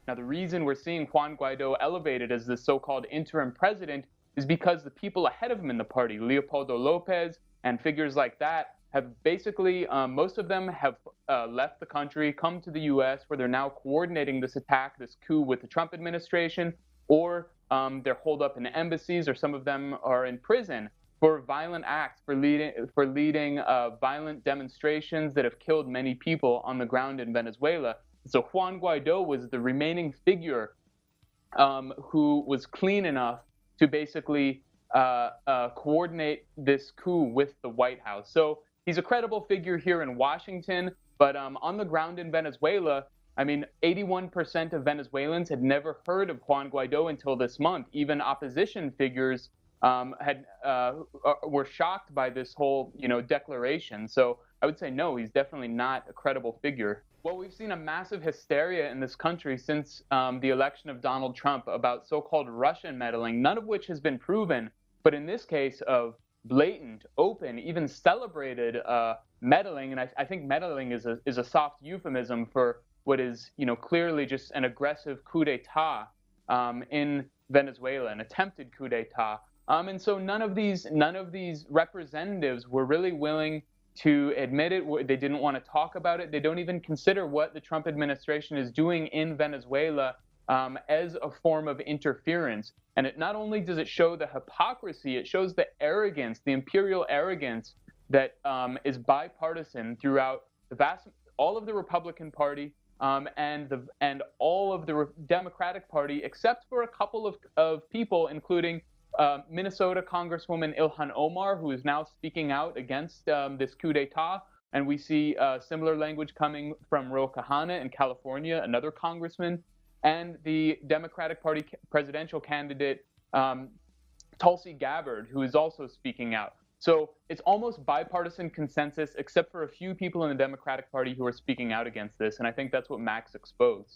Now, the reason we're seeing Juan Guaido elevated as the so-called interim president is because the people ahead of him in the party, Leopoldo Lopez and figures like that, have basically, most of them have left the country, come to the U.S., where they're now coordinating this attack, this coup with the Trump administration, or they're holed up in embassies, or some of them are in prison for violent acts, for leading violent demonstrations that have killed many people on the ground in Venezuela. So Juan Guaido was the remaining figure who was clean enough to basically coordinate this coup with the White House. So he's a credible figure here in Washington, but on the ground in Venezuela, I mean, 81% of Venezuelans had never heard of Juan Guaido until this month. Even opposition figures were shocked by this whole, declaration. So I would say no, he's definitely not a credible figure. Well, we've seen a massive hysteria in this country since the election of Donald Trump about so-called Russian meddling, none of which has been proven, but in this case of blatant, open, even celebrated meddling, and I think meddling is a soft euphemism for what is, clearly just an aggressive coup d'état in Venezuela, an attempted coup d'état. And so none of these representatives were really willing to admit it. They didn't want to talk about it. They don't even consider what the Trump administration is doing in Venezuela as a form of interference. And it not only does it show the hypocrisy, it shows the arrogance, the imperial arrogance that is bipartisan throughout all of the Republican Party and all of the Democratic Party, except for a couple of people, including Minnesota Congresswoman Ilhan Omar, who is now speaking out against this coup d'etat. And we see similar language coming from Ro Khanna in California, another congressman, and the Democratic Party presidential candidate Tulsi Gabbard, who is also speaking out. So it's almost bipartisan consensus, except for a few people in the Democratic Party who are speaking out against this. And I think that's what Max exposed.